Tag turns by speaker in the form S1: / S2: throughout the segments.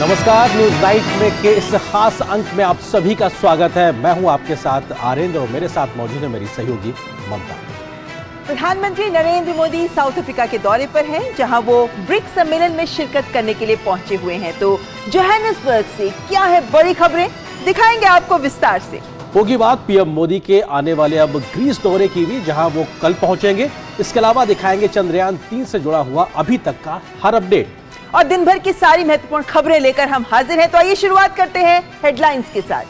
S1: नमस्कार, news night में के इस खास अंक में आप सभी का स्वागत है। मैं हूं आपके साथ आरेंद्र और मेरे साथ मौजूद है मेरी सहयोगी ममता।
S2: प्रधानमंत्री नरेंद्र मोदी साउथ अफ्रीका के दौरे पर हैं, जहां वो ब्रिक्स सम्मेलन में शिरकत करने के लिए पहुंचे हुए हैं। तो जोहानिसबर्ग से क्या है बड़ी खबरें, दिखाएंगे आपको विस्तार से।
S1: होगी बात पीएम मोदी के आने वाले अब ग्रीस दौरे की भी, जहां वो कल पहुंचेंगे। इसके अलावा दिखाएंगे चंद्रयान 3 से जुड़ा हुआ अभी तक का हर अपडेट
S2: और दिन भर की सारी महत्वपूर्ण खबरें लेकर हम हाजिर हैं। तो आइए शुरुआत करते हैं हेडलाइंस के साथ।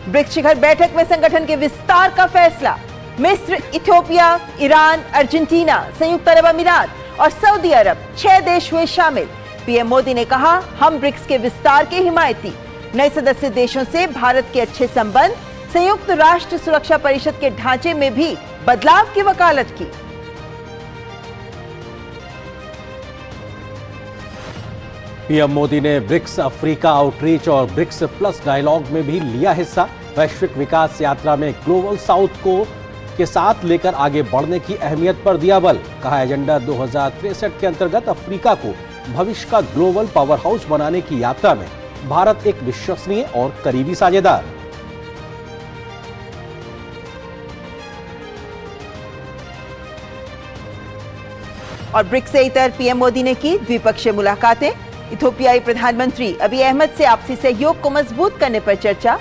S2: ब्रिक्स शिखर बैठक में संगठन के विस्तार का फैसला। मिस्र, इथियोपिया, ईरान, अर्जेंटीना, संयुक्त अरब अमीरात और सऊदी अरब 6 देश हुए शामिल। पीएम मोदी ने कहा, हम ब्रिक्स के विस्तार के हिमायती। नए सदस्य देशों से भारत के अच्छे संबंध। संयुक्त राष्ट्र सुरक्षा परिषद के ढांचे में भी बदलाव की वकालत की।
S1: पीएम मोदी ने ब्रिक्स अफ्रीका आउटरीच और ब्रिक्स प्लस डायलॉग में भी लिया हिस्सा। वैश्विक विकास यात्रा में ग्लोबल साउथ को के साथ लेकर आगे बढ़ने की अहमियत पर दिया बल। कहा, एजेंडा 2063 के अंतर्गत अफ्रीका को भविष्य का ग्लोबल पावर हाउस बनाने की यात्रा में भारत एक विश्वसनीय और करीबी साझेदार।
S2: और ब्रिक्स से इतर पीएम मोदी ने की द्विपक्षीय मुलाकातें। इथियोपियाई प्रधानमंत्री अबी अहमद से आपसी सहयोग को मजबूत करने पर चर्चा।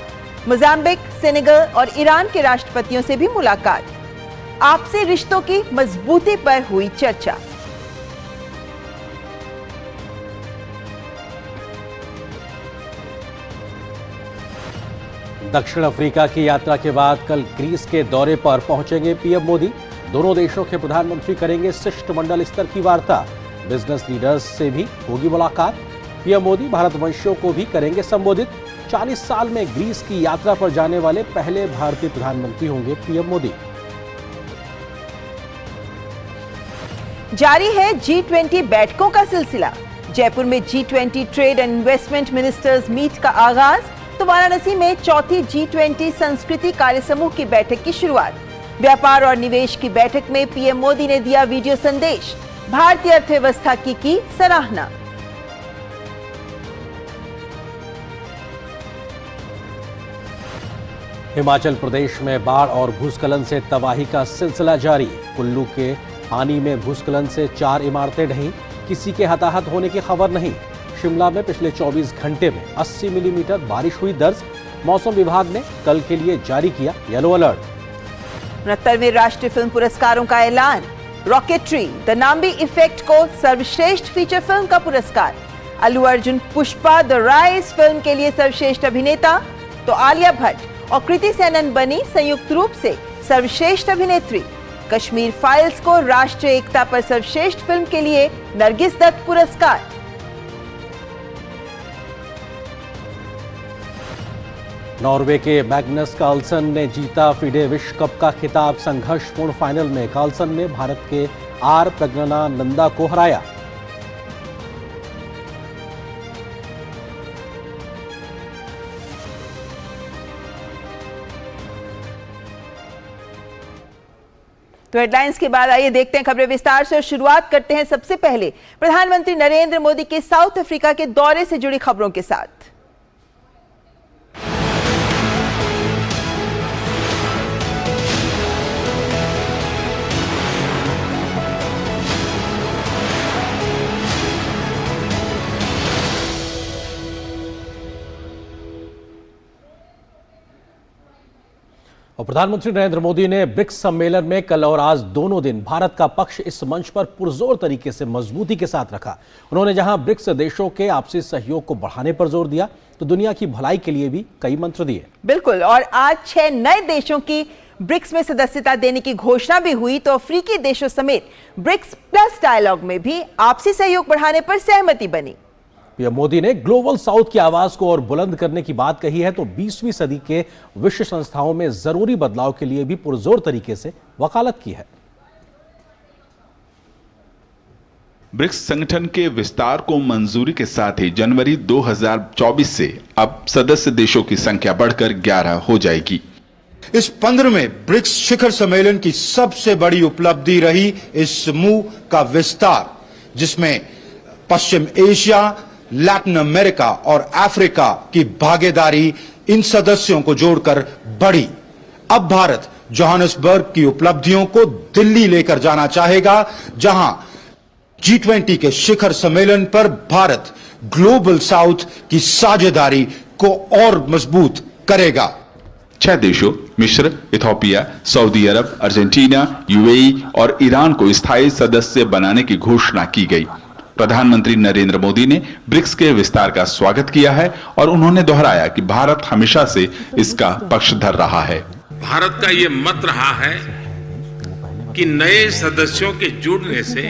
S2: मोजाम्बिक, सेनेगल और ईरान के राष्ट्रपतियों से भी मुलाकात। आपसी रिश्तों की मजबूती पर हुई चर्चा।
S1: दक्षिण अफ्रीका की यात्रा के बाद कल ग्रीस के दौरे पर पहुंचेंगे पीएम मोदी। दोनों देशों के प्रधानमंत्री करेंगे शिष्टमंडल स्तर की वार्ता। बिजनेस लीडर्स से भी होगी मुलाकात। पीएम मोदी भारतवंशियों को भी करेंगे संबोधित। 40 साल में ग्रीस की यात्रा पर जाने वाले पहले भारतीय प्रधानमंत्री होंगे पीएम मोदी।
S2: जारी है G20 बैठकों का सिलसिला। जयपुर में G20 trade and investment ministers meet का आगाज, तो वाराणसी में चौथी G20 संस्कृति कार्य समूह की बैठक की शुरुआत। व्यापार और निवेश की बैठक में पीएम मोदी ने दिया वीडियो संदेश। भारतीय अर्थव्यवस्था की सराहना।
S1: हिमाचल प्रदेश में बाढ़ और भूस्खलन से तबाही का सिलसिला जारी। कुल्लू के पानी में भूस्खलन से 4 इमारतें ढहीं। किसी के हताहत होने की खबर नहीं। शिमला में पिछले 24 घंटे में 80 मिलीमीटर बारिश हुई दर्ज। मौसम विभाग ने कल के लिए जारी किया येलो अलर्ट।
S2: 69वें राष्ट्रीय फिल्म पुरस्कारों का ऐलान। रॉकेटरी द नाम्बी इफेक्ट को सर्वश्रेष्ठ फीचर फिल्म का पुरस्कार। Allu Arjun Pushpa the rise film के लिए सर्वश्रेष्ठ अभिनेता, तो आलिया भट्ट और कृति सेनन बनी संयुक्त रूप से सर्वश्रेष्ठ अभिनेत्री। कश्मीर फाइल्स को राष्ट्रीय एकता पर सर्वश्रेष्ठ फिल्म के लिए नरगिस दत्त पुरस्कार।
S1: नॉर्वे के मैग्नस कार्लसन ने जीता फिडे विश्व कप का खिताब। संघर्षपूर्ण फाइनल में कार्लसन ने भारत के आर प्रज्ञानंदा को हराया।
S2: तो हेडलाइंस के बाद आइए देखते हैं खबरें विस्तार से और शुरुआत करते हैं सबसे पहले प्रधानमंत्री नरेंद्र मोदी के साउथ अफ्रीका के दौरे से जुड़ी खबरों के साथ।
S1: और प्रधानमंत्री नरेंद्र मोदी ने ब्रिक्स सम्मेलन में कल और आज दोनों दिन भारत का पक्ष इस मंच पर पुरजोर तरीके से मजबूती के साथ रखा। उन्होंने जहां ब्रिक्स देशों के आपसी सहयोग को बढ़ाने पर जोर दिया, तो दुनिया की भलाई के लिए भी कई मंत्र दिए।
S2: बिल्कुल, और आज 6 नए देशों की ब्रिक्स में सदस्यता देने की घोषणा भी हुई। तो अफ्रीकी देशों समेत ब्रिक्स प्लस डायलॉग में भी आपसी सहयोग बढ़ाने पर सहमति बनी।
S1: पीएम मोदी ने ग्लोबल साउथ की आवाज को और बुलंद करने की बात कही है, तो 20वीं सदी के विश्व संस्थाओं में जरूरी बदलाव के लिए भी पुरजोर तरीके से वकालत की है।
S3: ब्रिक्स संगठन के विस्तार को मंजूरी के साथ ही जनवरी 2024 से अब सदस्य देशों की संख्या बढ़कर 11 हो जाएगी।
S4: इस 15वें ब्रिक्स शिखर सम्मेलन की सबसे बड़ी उपलब्धि रही इस समूह का विस्तार। जिसमें पश्चिम एशिया, लैटिन अमेरिका और अफ्रीका की भागीदारी इन सदस्यों को जोड़कर बढ़ी। अब भारत जोहानिसबर्ग की उपलब्धियों को दिल्ली लेकर जाना चाहेगा, जहां G20 के शिखर सम्मेलन पर भारत ग्लोबल साउथ की साझेदारी को और मजबूत करेगा।
S3: 6 देशों मिस्र, इथोपिया, सऊदी अरब, अर्जेंटीना, यूएई और ईरान को स्थायी सदस्य बनाने की घोषणा की गई। प्रधानमंत्री नरेंद्र मोदी ने ब्रिक्स के विस्तार का स्वागत किया है और उन्होंने दोहराया कि भारत हमेशा से इसका पक्षधर रहा है।
S5: भारत का ये मत रहा है कि नए सदस्यों के जुड़ने से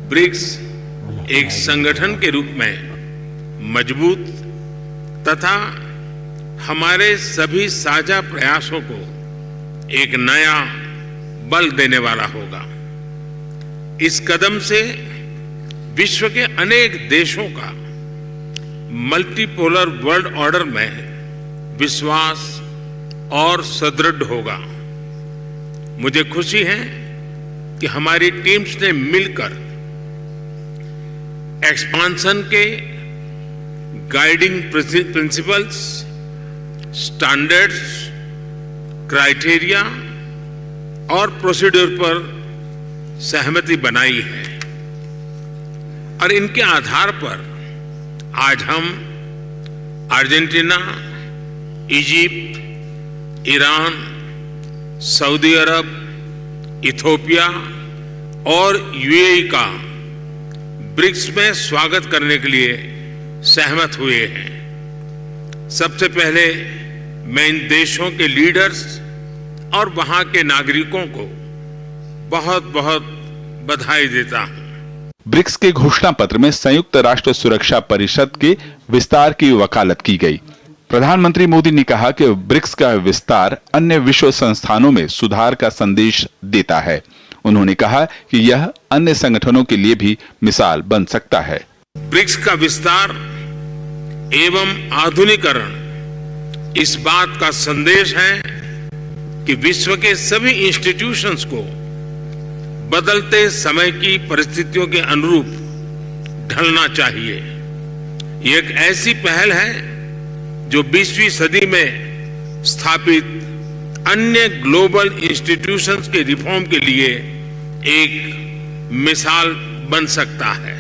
S5: ब्रिक्स एक संगठन के रूप में मजबूत तथा हमारे सभी साझा प्रयासों को एक नया बल देने वाला होगा। इस कदम से विश्व के अनेक देशों का मल्टीपोलर वर्ल्ड ऑर्डर में विश्वास और सुदृढ़ होगा। मुझे खुशी है कि हमारी टीम्स ने मिलकर एक्सपांशन के गाइडिंग प्रिंसिपल्स, स्टैंडर्ड्स, क्राइटेरिया और प्रोसीड्यूर पर सहमति बनाई है और इनके आधार पर आज हम अर्जेंटीना, इजिप्ट, ईरान, सऊदी अरब, इथोपिया और यूएई का ब्रिक्स में स्वागत करने के लिए सहमत हुए हैं। सबसे पहले मैं इन देशों के लीडर्स और वहां के नागरिकों को बहुत बहुत बधाई देता हूं।
S3: ब्रिक्स के घोषणा पत्र में संयुक्त राष्ट्र सुरक्षा परिषद के विस्तार की वकालत की गई। प्रधानमंत्री मोदी ने कहा कि ब्रिक्स का विस्तार अन्य विश्व संस्थानों में सुधार का संदेश देता है। उन्होंने कहा कि यह अन्य संगठनों के लिए भी मिसाल बन सकता है।
S5: ब्रिक्स का विस्तार एवं आधुनिकीकरण इस बात का संदेश है कि विश्व के सभी इंस्टीट्यूशंस को बदलते समय की परिस्थितियों के अनुरूप ढलना चाहिए। ये एक ऐसी पहल है जो 20वीं सदी में स्थापित अन्य ग्लोबल इंस्टीट्यूशंस के रिफॉर्म के लिए एक मिसाल बन सकता है।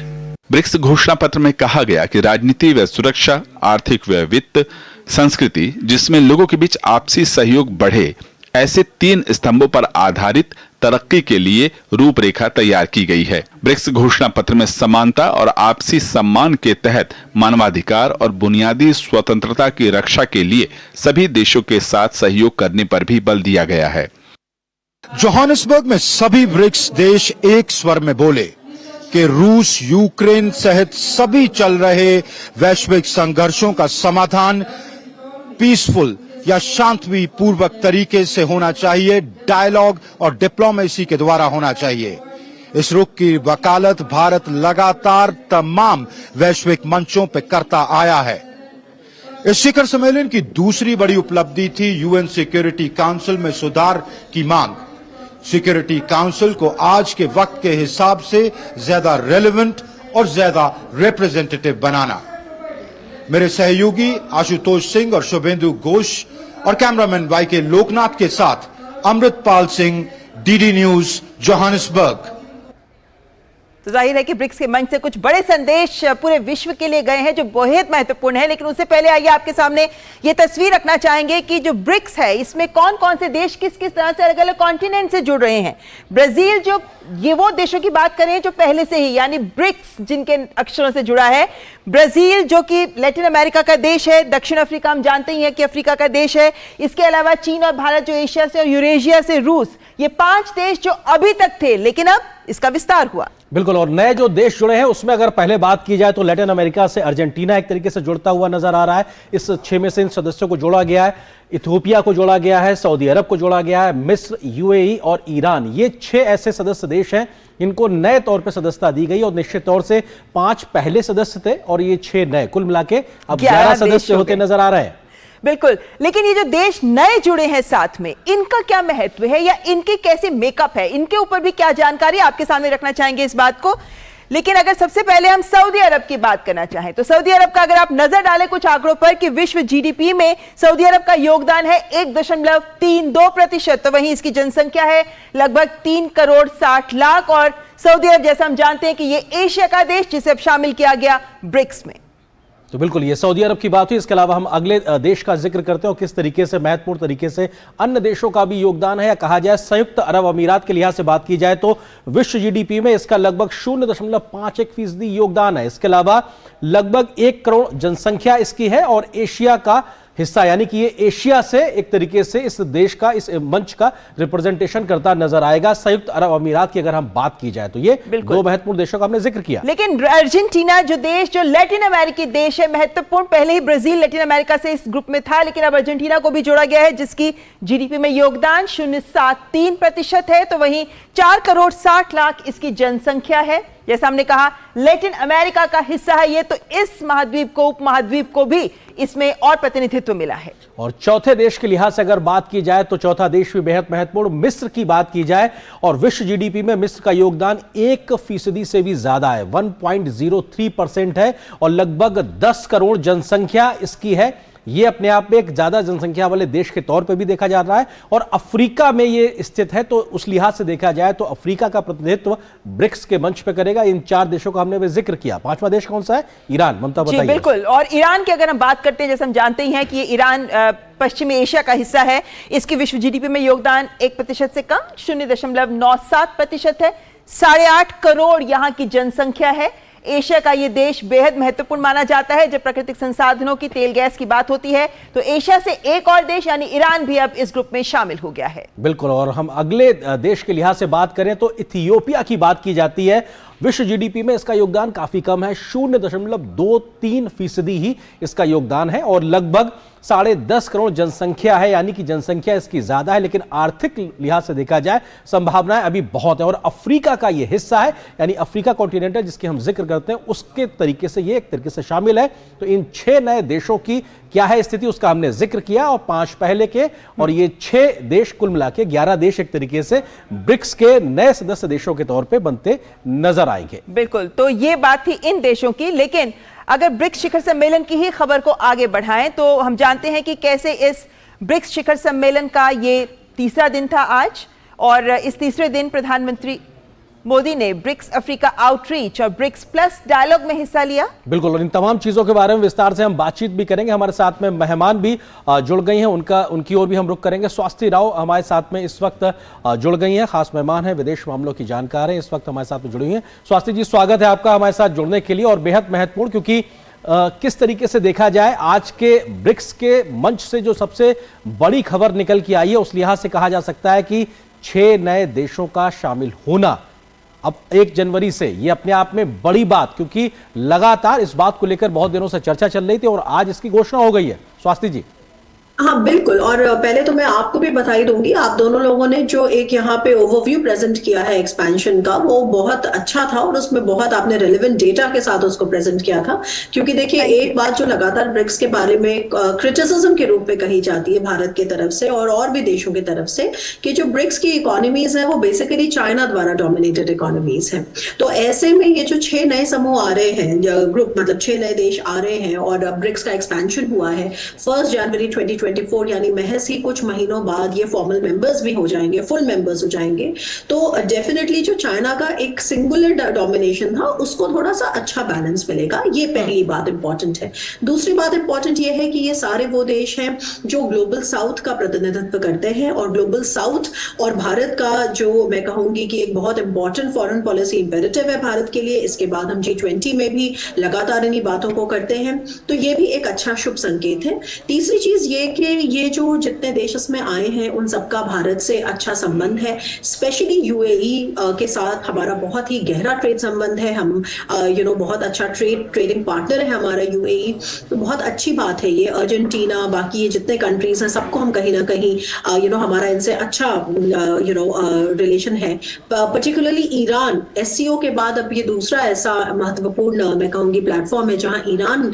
S3: ब्रिक्स घोषणा पत्र में कहा गया कि राजनीति व सुरक्षा, आर्थिक व वित्त, संस्कृति, जिसमें लोगों के बीच आपसी सहयोग बढ़े, ऐसे 3 स्तंभों पर आधारित तरक्की के लिए रूपरेखा तैयार की गई है। ब्रिक्स घोषणा पत्र में समानता और आपसी सम्मान के तहत मानवाधिकार और बुनियादी स्वतंत्रता की रक्षा के लिए सभी देशों के साथ सहयोग करने पर भी बल दिया गया है।
S4: जोहानिसबर्ग में सभी ब्रिक्स देश एक स्वर में बोले कि रूस, यूक्रेन सहित सभी चल रहे वैश्विक संघर्षों का समाधान पीसफुल या शांतिपूर्वक तरीके से होना चाहिए, डायलॉग और डिप्लोमेसी के द्वारा होना चाहिए। इस रुख की वकालत भारत लगातार तमाम वैश्विक मंचों पर करता आया है। इस शिखर सम्मेलन की दूसरी बड़ी उपलब्धि थी यूएन सिक्योरिटी काउंसिल में सुधार की मांग। सिक्योरिटी काउंसिल को आज के वक्त के हिसाब से ज्यादा रेलेवेंट और ज्यादा रिप्रेजेंटेटिव बनाना। मेरे सहयोगी आशुतोष सिंह और शुभेंदु घोष और कैमरामैन वाई के लोकनाथ के साथ Amritpal Singh, DD news, Johannesburg.
S2: तो जाहिर है कि ब्रिक्स के मंच से कुछ बड़े संदेश पूरे विश्व के लिए गए हैं जो बेहद महत्वपूर्ण है। लेकिन उससे पहले आइए आपके सामने ये तस्वीर रखना चाहेंगे कि जो ब्रिक्स है इसमें कौन कौन से देश किस किस तरह से अलग अलग कॉन्टिनेंट से जुड़ रहे हैं। ब्राजील, जो ये वो देशों की बात करें जो पहले से ही यानी ब्रिक्स जिनके अक्षरों से जुड़ा है। ब्राजील जो कि लैटिन अमेरिका का देश है, दक्षिण अफ्रीका हम जानते ही हैं कि अफ्रीका का देश है। इसके अलावा चीन और भारत जो एशिया से और यूरेशिया से रूस, ये 5 देश जो अभी तक थे लेकिन अब इसका विस्तार हुआ।
S1: बिल्कुल, और नए जो देश जुड़े हैं उसमें अगर पहले बात की जाए तो लैटिन अमेरिका से अर्जेंटीना एक तरीके से जुड़ता हुआ नजर आ रहा है। इस 6 में से इन सदस्यों को जोड़ा गया है। इथियोपिया को जोड़ा गया है, सऊदी अरब को जोड़ा गया है, मिस्र, यूएई और ईरान, ये 6 ऐसे सदस्य देश हैं इनको नए तौर पर सदस्यता दी गई। और निश्चित तौर से 5 पहले सदस्य थे और ये 6 नए, कुल मिला के अब 11 सदस्य होते नजर आ रहे हैं।
S2: बिल्कुल, लेकिन ये जो देश नए जुड़े हैं साथ में, इनका क्या महत्व है या इनकी कैसी मेकअप है, इनके ऊपर भी क्या जानकारी आपके सामने रखना चाहेंगे इस बात को। लेकिन अगर सबसे पहले हम सऊदी अरब की बात करना चाहें तो सऊदी अरब का अगर आप नजर डालें कुछ आंकड़ों पर कि विश्व जीडीपी में सऊदी अरब का योगदान है 1.32%, तो वहीं इसकी जनसंख्या है लगभग 3 करोड़ 60 लाख। और सऊदी अरब जैसा हम जानते हैं कि ये एशिया का देश जिसे अब शामिल किया गया ब्रिक्स में।
S1: तो बिल्कुल ये सऊदी अरब की बात हुई, इसके अलावा हम अगले देश का जिक्र करते हैं और किस तरीके से महत्वपूर्ण तरीके से अन्य देशों का भी योगदान है, या कहा जाए संयुक्त अरब अमीरात के लिहाज से बात की जाए तो विश्व जीडीपी में इसका लगभग 0.51% योगदान है। इसके अलावा लगभग 1 करोड़ जनसंख्या इसकी है और एशिया का हिस्सा, यानी कि ये एशिया से एक तरीके से इस देश का, इस मंच का रिप्रेजेंटेशन करता नजर आएगा। संयुक्त अरब अमीरात की अगर हम बात की जाए तो ये दो महत्वपूर्ण देशों का हमने जिक्र किया।
S2: लेकिन अर्जेंटीना जो देश, जो लैटिन अमेरिकी देश है महत्वपूर्ण, पहले ही ब्राजील लैटिन अमेरिका से इस ग्रुप में था, लेकिन अब अर्जेंटीना को भी जोड़ा गया है जिसकी जीडीपी में योगदान 0.73% है। तो वहीं 4 करोड़ 60 लाख इसकी जनसंख्या है। जैसा हमने कहा लैटिन अमेरिका का हिस्सा है ये, तो इस महाद्वीप को, उपमहाद्वीप को भी इसमें और प्रतिनिधित्व मिला है।
S1: और चौथे देश के लिहाज से अगर बात की जाए तो चौथा देश भी बेहद महत्वपूर्ण, मिस्र की बात की जाए और विश्व जीडीपी में मिस्र का योगदान 1% से भी ज्यादा है, 1.03% है और लगभग 10 करोड़ जनसंख्या इसकी है। ये अपने आप में एक ज्यादा जनसंख्या वाले देश के तौर पे भी देखा जा रहा है और अफ्रीका में ये स्थित है, तो उस लिहाज से देखा जाए तो अफ्रीका का प्रतिनिधित्व ब्रिक्स के मंच पे करेगा। इन 4 देशों का हमने भी जिक्र किया। 5वां देश कौन सा है? ईरान। ममता बताइए।
S2: बिल्कुल, और ईरान की अगर हम बात करते हैं, जैसे हम जानते ही हैं कि ये ईरान पश्चिमी एशिया का हिस्सा है। इसकी विश्व जीडीपी में योगदान 1% से कम 0.97% है। 8.5 करोड़ यहाँ की जनसंख्या है। एशिया का ये देश बेहद महत्वपूर्ण माना जाता है। जब प्राकृतिक संसाधनों की, तेल गैस की बात होती है तो एशिया से एक और देश यानी ईरान भी अब इस ग्रुप में शामिल हो गया है।
S1: बिल्कुल, और हम अगले देश के लिहाज से बात करें तो इथियोपिया की बात की जाती है। विश्व जीडीपी में इसका योगदान काफी कम है, 0.23% ही इसका योगदान है और लगभग 10.5 करोड़ जनसंख्या है, यानी कि जनसंख्या इसकी ज्यादा है, लेकिन आर्थिक लिहाज से देखा जाए संभावनाएं अभी बहुत है। और अफ्रीका का ये हिस्सा है, यानी अफ्रीका कॉन्टिनेंट जिसकी हम जिक्र करते हैं उसके तरीके से ये एक तरीके से शामिल है। तो इन 6 नए देशों की क्या है स्थिति उसका हमने जिक्र किया और 5 पहले के, और ये 6 देश कुल मिला के 11 देश एक तरीके से ब्रिक्स के नए सदस्य देशों के तौर पे बनते नजर आएंगे।
S2: बिल्कुल, तो ये बात थी इन देशों की। लेकिन अगर ब्रिक्स शिखर सम्मेलन की ही खबर को आगे बढ़ाएं तो हम जानते हैं कि कैसे इस ब्रिक्स शिखर सम्मेलन का ये तीसरा दिन था आज, और इस तीसरे दिन प्रधानमंत्री मोदी ने ब्रिक्स अफ्रीका आउटरीच और ब्रिक्स प्लस डायलॉग में हिस्सा लिया।
S1: बिल्कुल, और इन तमाम चीजों के बारे में विस्तार से हम बातचीत भी करेंगे। हमारे साथ में मेहमान भी जुड़ गई हैं, उनकी ओर भी हम रुख करेंगे। स्वास्थ्य राव हमारे साथ में इस वक्त जुड़ गई हैं, खास मेहमान हैं, विदेश मामलों की जानकार हैं, इस वक्त हमारे साथ में जुड़ी हुई हैं। स्वास्थ्य जी, स्वागत है आपका हमारे साथ जुड़ने के लिए। और बेहद महत्वपूर्ण, क्योंकि किस तरीके से देखा जाए आज के ब्रिक्स के मंच से जो सबसे बड़ी खबर निकल के आई है उस लिहाज से कहा जा सकता है कि 6 नए देशों का शामिल होना अब 1 जनवरी से, ये अपने आप में बड़ी बात, क्योंकि लगातार इस बात को लेकर बहुत दिनों से चर्चा चल रही थी और आज इसकी घोषणा हो गई है। स्वास्थ्य जी।
S6: हाँ बिल्कुल, और पहले तो मैं आपको भी बधाई दूंगी। आप दोनों लोगों ने जो एक यहाँ पे ओवरव्यू प्रेजेंट किया है एक्सपेंशन का, वो बहुत अच्छा था और उसमें बहुत आपने रेलेवेंट डेटा के साथ उसको प्रेजेंट किया था। क्योंकि देखिए, एक बात जो लगातार ब्रिक्स के बारे में क्रिटिसिज्म के रूप में कही जाती है भारत की तरफ से और भी देशों की तरफ से, कि जो ब्रिक्स की इकोनॉमीज है वो बेसिकली चाइना द्वारा डोमिनेटेड इकोनॉमीज है। तो ऐसे में ये जो 6 नए समूह आ रहे हैं, ग्रुप मतलब 6 नए देश आ रहे हैं और ब्रिक्स का एक्सपेंशन हुआ है 1 जनवरी 2024, यानी महज ही कुछ महीनों बाद ये फॉर्मल मेंबर्स भी हो जाएंगे, फुल मेंबर्स हो जाएंगे। तो डेफिनेटली जो चाइना का एक सिंगुलर डोमिनेशन था उसको थोड़ा सा अच्छा बैलेंस मिलेगा, ये पहली बात इंपॉर्टेंट है। दूसरी बात इंपॉर्टेंट ये है कि ये सारे वो देश हैं जो ग्लोबल साउथ का प्रतिनिधित्व करते हैं, और ग्लोबल साउथ और भारत का जो मैं कहूंगी कि एक बहुत इंपॉर्टेंट फॉरेन पॉलिसी इंपेरेटिव है भारत के लिए। इसके बाद हम G20 में भी लगातार इन्हीं बातों को करते हैं, तो ये भी एक अच्छा शुभ संकेत है। तीसरी चीज ये कि ये जो जितने देश इसमें आए हैं उन सबका भारत से अच्छा संबंध है। स्पेशली UAE के साथ हमारा बहुत ही गहरा ट्रेड संबंध है। हम बहुत अच्छा ट्रेडिंग पार्टनर है हमारा UAE, तो बहुत अच्छी बात है ये। अर्जेंटीना, बाकी ये जितने कंट्रीज हैं सबको हम कहीं ना कहीं हमारा इनसे अच्छा रिलेशन है। पर्टिकुलरली ईरान SCO के बाद अब ये दूसरा ऐसा महत्वपूर्ण मैं कहूंगी प्लेटफॉर्म है जहां ईरान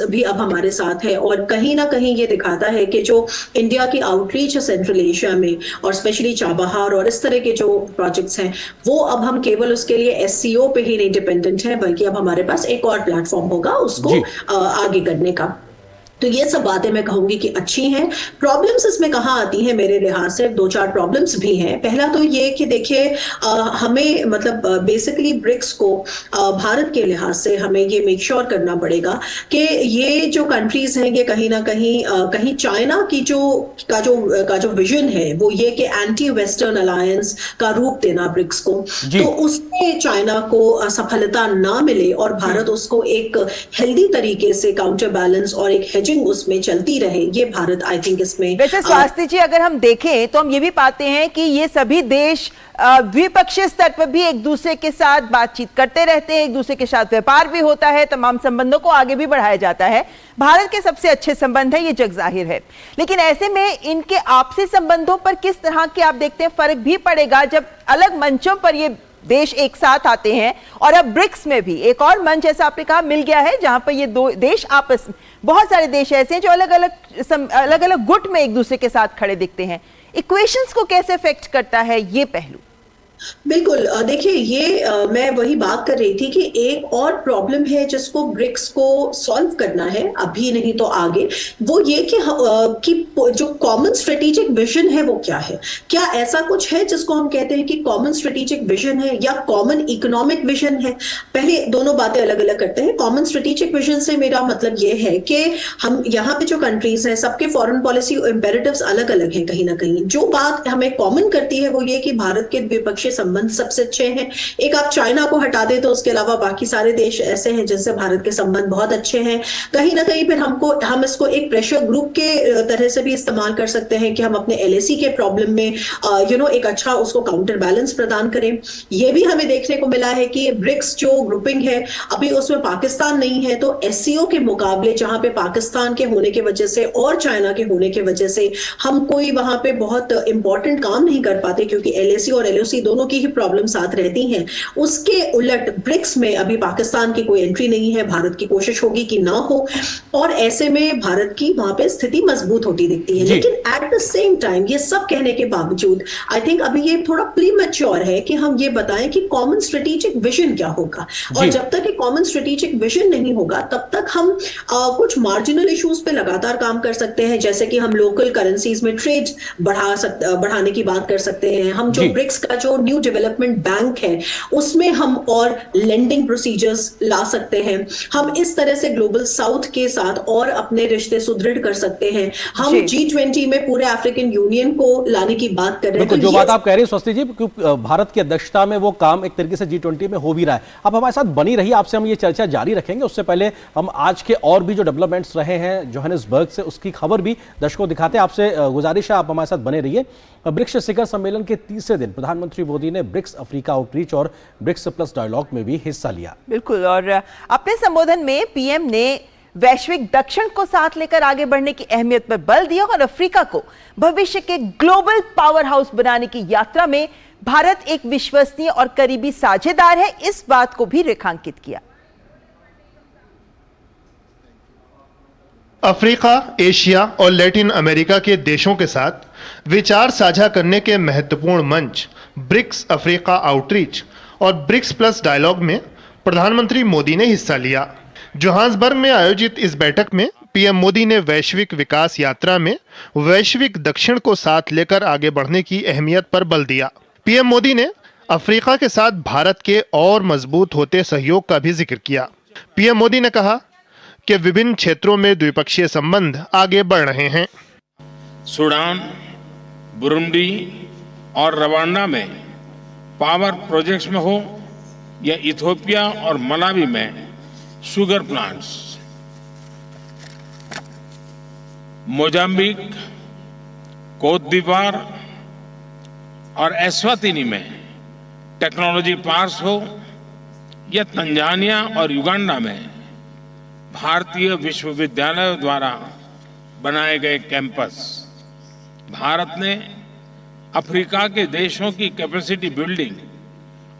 S6: भी अब हमारे साथ है, और कहीं ना कहीं ये दिखाता है कि जो इंडिया की आउटरीच है सेंट्रल एशिया में और स्पेशली चाबहार और इस तरह के जो प्रोजेक्ट्स हैं, वो अब हम केवल उसके लिए SCO पे ही नहीं डिपेंडेंट है, बल्कि अब हमारे पास एक और प्लेटफॉर्म होगा उसको आगे करने का। तो ये सब बातें मैं कहूंगी कि अच्छी हैं। प्रॉब्लम्स इसमें कहाँ आती हैं मेरे लिहाज से, 2-4 प्रॉब्लम्स भी हैं। पहला तो ये कि देखिए हमें मतलब बेसिकली ब्रिक्स को भारत के लिहाज से हमें ये मेक श्योर करना पड़ेगा कि ये जो कंट्रीज हैं ये कहीं ना कहीं चाइना की का जो विजन है वो ये कि एंटी वेस्टर्न अलायंस का रूप देना ब्रिक्स को, तो उसमें चाइना को सफलता ना मिले और भारत उसको एक हेल्दी तरीके से काउंटर बैलेंस और एक हेजिंग उसमें चलती रहे, ये भारत आई थिंक इसमें।
S2: वैसे स्वास्थ्य जी अगर हम देखें तो हम ये भी पाते हैं कि ये सभी देश द्विपक्षीय स्तर पर भी एक दूसरे के साथ बातचीत करते रहते हैं, एक दूसरे के साथ व्यापार भी होता है, तमाम संबंधों को आगे भी बढ़ाया जाता है। भारत के सबसे अच्छे संबंध है, ये जग जाहिर है, लेकिन ऐसे में इनके आपसी संबंधों पर किस तरह के आप देखते हैं फर्क भी पड़ेगा जब अलग मंचों पर ये देश एक साथ आते हैं। और अब ब्रिक्स में भी एक और मंच ऐसा आपने कहा मिल गया है जहां पर ये दो देश आपस में, बहुत सारे देश ऐसे हैं जो अलग अलग गुट में एक दूसरे के साथ खड़े दिखते हैं। इक्वेशंस को कैसे अफेक्ट करता है ये पहलू?
S6: बिल्कुल, देखिए ये मैं वही बात कर रही थी कि एक और प्रॉब्लम है जिसको ब्रिक्स को सॉल्व करना है, अभी नहीं तो आगे, वो ये कि जो कॉमन स्ट्रेटेजिक विजन है वो क्या है। क्या ऐसा कुछ है जिसको हम कहते हैं कि कॉमन स्ट्रेटेजिक विजन है या कॉमन इकोनॉमिक विजन है? पहले दोनों बातें अलग अलग करते हैं। कॉमन स्ट्रेटेजिक विजन से मेरा मतलब ये है कि हम यहाँ पे जो कंट्रीज हैं सबके फॉरेन पॉलिसी इंपेरेटिव्स अलग अलग हैं। कहीं ना कहीं जो बात हमें कॉमन करती है वो ये कि भारत के द्विपक्षीय संबंध सबसे अच्छे हैं। एक आप चाइना को हटा दे तो उसके अलावा बाकी सारे देश ऐसे हैं जिनसे भारत के संबंध बहुत अच्छे हैं। कहीं ना कहीं फिर हम इसको एक प्रेशर ग्रुप के तरह से भी इस्तेमाल कर सकते हैं कि हम अपने LAC के प्रॉब्लम में एक अच्छा उसको काउंटर बैलेंस प्रदान करें। यह भी हमें देखने को मिला है कि ब्रिक्स जो ग्रुपिंग है अभी उसमें पाकिस्तान नहीं है, तो SCO के मुकाबले जहां पे पाकिस्तान के होने की वजह से और चाइना के होने की वजह से हम कोई वहां पे बहुत इंपॉर्टेंट काम नहीं कर पाते, क्योंकि LAC और LOC दोनों की ही प्रॉब्लम साथ रहती हैं। उसके उलट ब्रिक्स में अभी पाकिस्तान की कोई एंट्री नहीं है, भारत की कोशिश होगी कि ना हो, और ऐसे में भारत की वहां पे स्थिति मजबूत होती दिखती है। लेकिन एट द सेम टाइम ये सब कहने के बावजूद आई थिंक अभी ये थोड़ा प्रीमैच्योर है कि हम ये बताएं कि कॉमन स्ट्रेटेजिक विजन क्या होगा, और जब तक एक कॉमन स्ट्रेटेजिक विजन नहीं होगा तब तक हम कुछ मार्जिनल इश्यूज पे लगातार काम कर सकते हैं, जैसे कि हम लोकल करेंसीज में ट्रेड बढ़ाने की बात कर सकते हैं। हम जो ब्रिक्स का जो न्यू डेवलपमेंट बैंक है उसमें हम और लेंडिंग प्रोसीजर्स ला सकते हैं। हम इस तरह से ग्लोबल साउथ के साथ और अपने रिश्ते सुदृढ़ कर सकते हैं। हम G20 में पूरे अफ्रीकन यूनियन को लाने की बात कर रहे हैं।
S1: तो जो बात आप कह रहे हैं स्वस्ति जी, भारत की अध्यक्षता में वो काम एक तरीके से G20 में हो भी रहा है। आप हमारे साथ बनी रही, आपसे हम ये चर्चा जारी रखेंगे। उससे पहले हम आज के और भी जो डेवलपमेंट्स रहे हैं जोहानिसबर्ग से, उसकी खबर भी दर्शकों दिखाते हैं। आपसे गुजारिश है आप हमारे साथ बने रहिए। ब्रिक्स शिखर सम्मेलन के तीसरे दिन प्रधानमंत्री मोदी ने ब्रिक्स अफ्रीका आउटरीच और ब्रिक्स प्लस डायलॉग में भी हिस्सा लिया।
S2: बिल्कुल, और अपने संबोधन में पीएम ने वैश्विक दक्षिण को साथ लेकर आगे बढ़ने की अहमियत पर बल दिया और अफ्रीका को भविष्य के ग्लोबल पावर हाउस बनाने की यात्रा में भारत एक विश्वसनीय और करीबी साझेदार है, इस बात को भी रेखांकित किया।
S7: अफ्रीका, एशिया और लैटिन अमेरिका के देशों के साथ विचार साझा करने के महत्वपूर्ण मंच ब्रिक्स अफ्रीका आउटरीच और ब्रिक्स प्लस डायलॉग में प्रधानमंत्री मोदी ने हिस्सा लिया। जोहान्सबर्ग में आयोजित इस बैठक में पीएम मोदी ने वैश्विक विकास यात्रा में वैश्विक दक्षिण को साथ लेकर आगे बढ़ने की अहमियत पर बल दिया। पीएम मोदी ने अफ्रीका के साथ भारत के और मजबूत होते सहयोग का भी जिक्र किया। पीएम मोदी ने कहा कि विभिन्न क्षेत्रों में द्विपक्षीय संबंध आगे बढ़ रहे हैं।
S5: सूडान, बुरुंडी और रवांडा में पावर प्रोजेक्ट्स में हो या इथियोपिया और मलावी में शुगर प्लांट्स, मोजाम्बिक, कोत दीवार और एस्वातिनी में टेक्नोलॉजी पार्क्स हो या तंजानिया और युगांडा में भारतीय विश्वविद्यालयों द्वारा बनाए गए कैंपस, भारत ने अफ्रीका के देशों की कैपेसिटी बिल्डिंग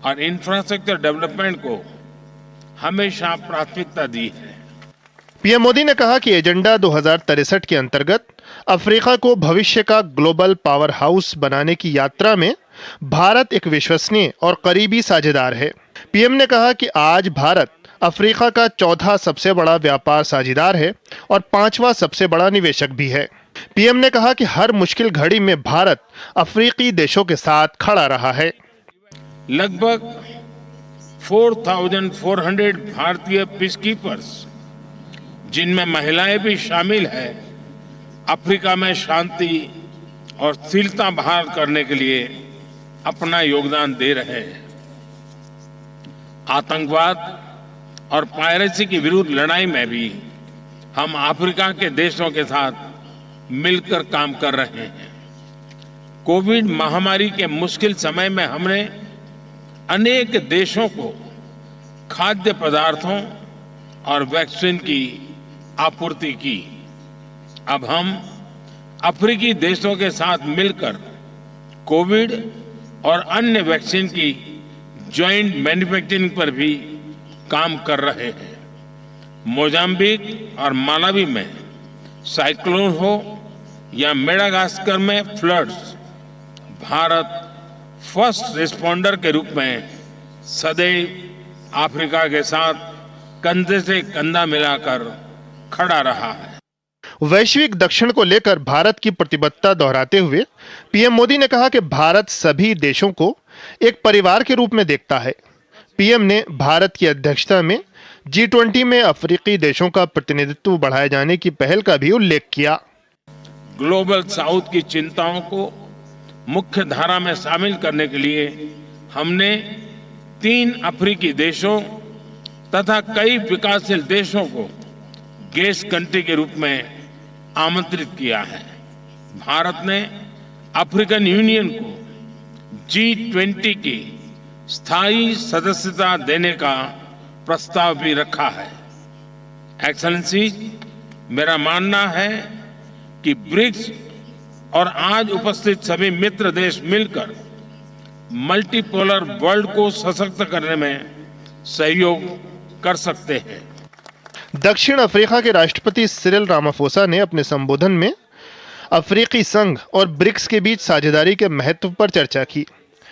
S5: और इंफ्रास्ट्रक्चर डेवलपमेंट को हमेशा प्राथमिकता दी है।
S7: पीएम मोदी ने कहा कि एजेंडा 2063 के अंतर्गत अफ्रीका को भविष्य का ग्लोबल पावर हाउस बनाने की यात्रा में भारत एक विश्वसनीय और करीबी साझेदार है। पीएम ने कहा कि आज भारत अफ्रीका का चौथा सबसे बड़ा व्यापार साझेदार है और 5वां सबसे बड़ा निवेशक भी है। पीएम ने कहा कि हर मुश्किल घड़ी में भारत अफ्रीकी देशों के साथ खड़ा रहा है।
S5: लगभग 4,400 भारतीय पीसकीपर्स, जिनमें महिलाएं भी शामिल हैं, अफ्रीका में शांति और स्थिरता बहाल करने के लिए अपना योगदान दे रहे हैं। आतंकवाद और पायरेसी के विरुद्ध लड़ाई में भी हम अफ्रीका के देशों के साथ मिलकर काम कर रहे हैं। कोविड महामारी के मुश्किल समय में हमने अनेक देशों को खाद्य पदार्थों और वैक्सीन की आपूर्ति की। अब हम अफ्रीकी देशों के साथ मिलकर कोविड और अन्य वैक्सीन की ज्वाइंट मैन्युफैक्चरिंग पर भी काम कर रहे हैं। मोजाम्बिक और मालावी में साइक्लोन हो या मेडागास्कर में फ्लड्स, भारत फर्स्ट रिस्पॉन्डर के रूप में सदैव अफ्रीका के साथ कंधे से कंधा मिलाकर खड़ा रहा है।
S7: वैश्विक दक्षिण को लेकर भारत की प्रतिबद्धता दोहराते हुए पीएम मोदी ने कहा कि भारत सभी देशों को एक परिवार के रूप में देखता है। पीएम ने भारत की अध्यक्षता में G20 में अफ्रीकी देशों का प्रतिनिधित्व बढ़ाए जाने की पहल का भी उल्लेख किया।
S5: ग्लोबल साउथ की चिंताओं को मुख्य धारा में शामिल करने के लिए हमने 3 अफ्रीकी देशों तथा कई विकासशील देशों को गेस्ट कंट्री के रूप में आमंत्रित किया है। भारत ने अफ्रीकन यूनियन को G20 की स्थायी सदस्यता देने का प्रस्ताव भी रखा है। एक्सेलेंसी, मेरा मानना है कि ब्रिक्स और आज उपस्थित सभी मित्र देश मिलकर मल्टीपोलर वर्ल्ड को सशक्त करने में सहयोग कर सकते हैं।
S7: दक्षिण अफ्रीका के राष्ट्रपति सिरिल रामाफोसा ने अपने संबोधन में अफ्रीकी संघ और ब्रिक्स के बीच साझेदारी के महत्व पर चर्चा की।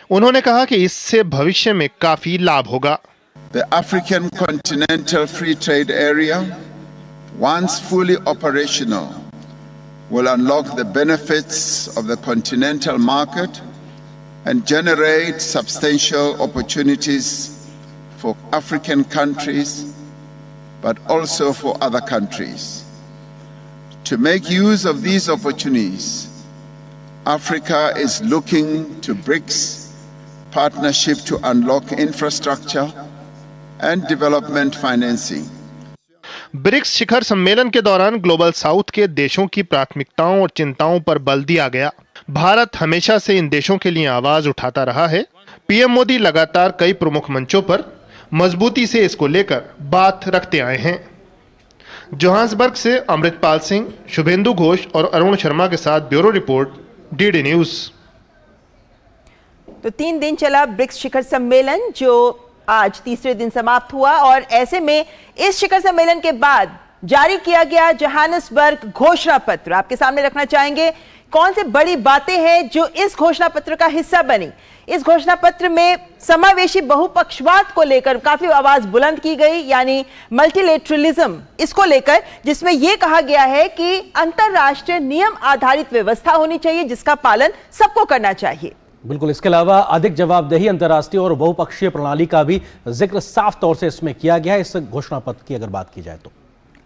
S7: उन्होंने कहा कि इससे भविष्य में काफी लाभ होगा।
S8: The African Continental Free Trade Area, once fully operational, will unlock the benefits of the continental market and generate substantial opportunities for African countries, but also for other countries. To make use of these opportunities, Africa is looking to BRICS partnership to unlock infrastructure and development financing.
S7: BRICS शिखर सम्मेलन के दौरान global south के देशों की प्राथमिकताओं और चिंताओं पर बल दिया गया। भारत हमेशा से इन देशों के लिए आवाज उठाता रहा है। पीएम मोदी लगातार कई प्रमुख मंचों पर मजबूती से इसको लेकर बात रखते आए हैं। जोहान्सबर्ग से अमृतपाल सिंह, शुभेंदु घोष और अरुण शर्मा के साथ ब्यूरो रिपोर्ट, डीडी न्यूज।
S2: तो 3 दिन चला ब्रिक्स शिखर सम्मेलन जो आज तीसरे दिन समाप्त हुआ और ऐसे में इस शिखर सम्मेलन के बाद जारी किया गया जोहान्सबर्ग घोषणा पत्र आपके सामने रखना चाहेंगे। कौन सी बड़ी बातें हैं जो इस घोषणा पत्र का हिस्सा बनी? इस घोषणा पत्र में समावेशी बहुपक्षवाद को लेकर काफी आवाज बुलंद की गई, यानी मल्टीलेटरलिज्म, इसको लेकर, जिसमें यह कहा गया है कि अंतरराष्ट्रीय नियम आधारित व्यवस्था होनी चाहिए जिसका पालन सबको करना चाहिए।
S1: बिल्कुल, इसके अलावा अधिक जवाबदेही, अंतर्राष्ट्रीय और बहुपक्षीय प्रणाली का भी जिक्र साफ तौर से इसमें किया गया है इस घोषणा पत्र की अगर बात की जाए तो।